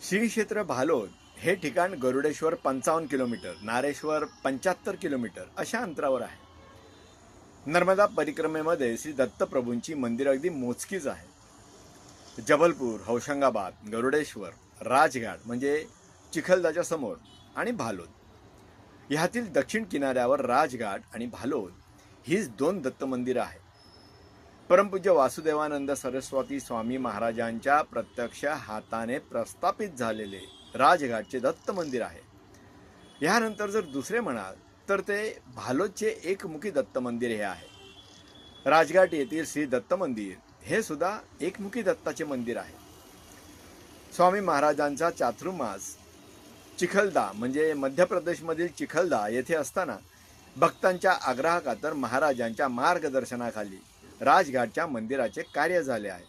श्री क्षेत्र भालोद हे ठिकाण गरुडेश्वर 55 किलोमीटर, नारेश्वर 75 किलोमीटर अशा अंतरावर आहे. नर्मदा परिक्रमेमध्ये श्री दत्तप्रभूंची मंदिर अगदी मोजकीच आहे. जबलपूर, होशंगाबाद, गरुडेश्वर, राजघाट म्हणजे चिखलदाच्या समोर आणि भालोद ह्यातील दक्षिण किनाऱ्यावर राजघाट आणि भालोद हीच दोन दत्त मंदिरं आहेत. परमपूज्य वासुदेवानंद सरस्वती स्वामी महाराजांच्या प्रत्यक्ष हाताने प्रस्थापित झालेले राजघाटचे दत्त मंदिर आहे. यानंतर जर दुसरे म्हणाल तर ते भालोदचे एकमुखी दत्त मंदिर हे आहे. राजघाट येथील श्री दत्त मंदिर हे सुद्धा एकमुखी दत्ताचे मंदिर आहे. स्वामी महाराजांचा चातुर्मास चिखलदा म्हणजे मध्य प्रदेशमधील चिखलदा येथे असताना भक्तांच्या आग्रहाखातर महाराजांच्या मार्गदर्शनाखाली राजघाटच्या मंदिराचे कार्य झाले आहे.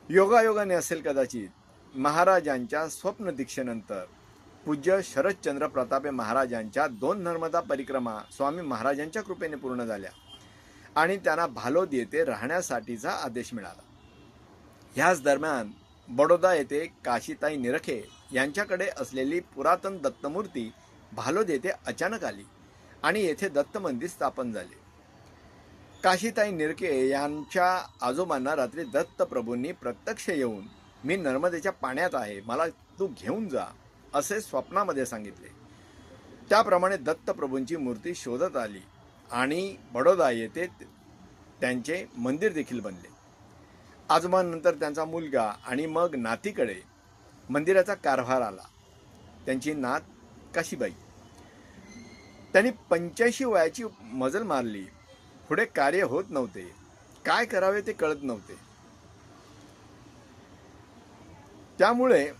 योगायोगाने असेल कदाचित महाराजांच्या स्वप्न दीक्षेनंतर पूज्य शरदचंद्र प्रतापे महाराजांच्या 2 नर्मदा परिक्रमा स्वामी महाराजांच्या कृपेने पूर्ण झाल्या आणि त्यांना भालोद येथे राहण्यासाठीचा आदेश मिळाला. ह्याच दरम्यान बडोदा येथे काशीताई निरखे यांच्याकडे असलेली पुरातन दत्तमूर्ती भालोद येथे अचानक आली आणि येथे दत्त मंदिर स्थापन झाले. काशीताई निरके यांच्या आजोबांना रात्री दत्तप्रभूंनी प्रत्यक्ष येऊन मी नर्मदेच्या पाण्यात आहे, मला तू घेऊन जा असे स्वप्नामध्ये सांगितले. त्याप्रमाणे दत्तप्रभूंची मूर्ती शोधत आली आणि बडोदा येथे त्यांचे मंदिर देखील बनले. आजोबांनंतर त्यांचा मुलगा आणि मग नातीकडे मंदिराचा कारभार आला. त्यांची नात काशीबाई. त्यांनी 85 वयाची मजल मारली. पुढे कार्य होत नव्हते. काय करावे ते कळत नव्हते. त्यामुळे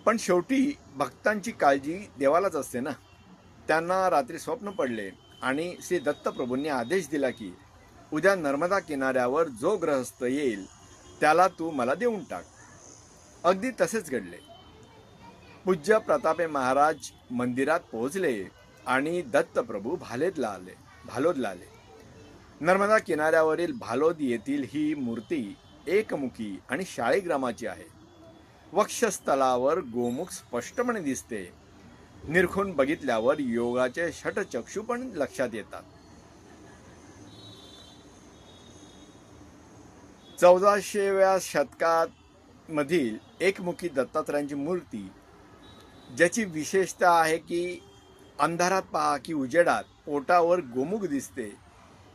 पण शेवटी भक्तांची काळजी देवालाच असते ना. त्यांना रात्री स्वप्न पडले आणि श्री दत्तप्रभूंनी आदेश दिला की उद्या नर्मदा किनाऱ्यावर जो ग्रहस्थ येईल त्याला तू मला देऊन टाक. अगदी तसेच घडले. पूज्य प्रतापे महाराज मंदिरात पोहोचले आणि दत्तप्रभू भालोदला आले. नर्मदा किनाऱ्यावरील भालोद येथील ही मूर्ती एकमुखी आणि शाळीग्रामाची आहे. वक्षस्थलावर गोमुख स्पष्टपणे दिसते. निरखून बघितल्यावर योगाचे षटचक्षु पण लक्षात येतात. 14व्या शतकात मधील एकमुखी दत्तात्रयांची मूर्ती ज्याची विशेषता आहे की अंधारात पहा की उजेडात पोटावर गोमुख दिसते,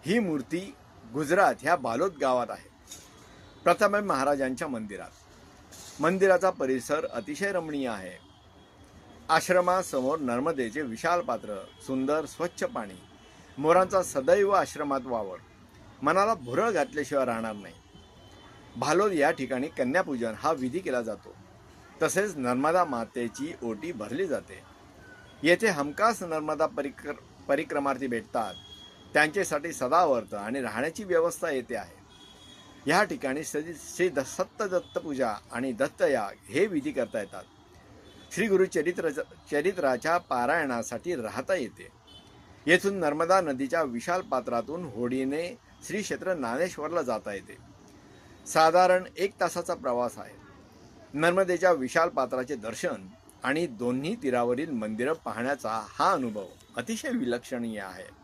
ही मूर्ती गुजरात ह्या बालोद गावात आहे. प्रतापे महाराजांच्या मंदिरात. मंदिराचा परिसर अतिशय रमणीय आहे. आश्रमासमोर नर्मदेचे विशाल पात्र, सुंदर स्वच्छ पाणी, मोरांचा सदैव आश्रमात वावर, मनाला भुरळ घातल्याशिवाय राहणार नाही. भालोद या ठिकाणी कन्यापूजन हा विधी केला जातो. तसेच नर्मदा मातेची ओटी भरली जाते. येथे हमखास नर्मदा परिक्रमार्थी भेटतात. त्यांच्यासाठी सदावर्त आणि राहण्याची व्यवस्था येथे आहे. ह्या ठिकाणी श्री सत्य दत्त पूजा आणि दत्तयाग हे विधी करता येतात. श्री गुरु चरित्राच्या पारायणासाठी राहता येते. येथून नर्मदा नदीच्या विशाल पात्रातून होडीने श्री क्षेत्र नानेश्वरला जाता येते. साधारण 1 तासाचा प्रवास आहे. नर्मदेच्या विशाल पात्राचे दर्शन आणि दोन्ही तीरावरील मंदिरं पाहण्याचा हा अनुभव अतिशय विलक्षणीय आहे.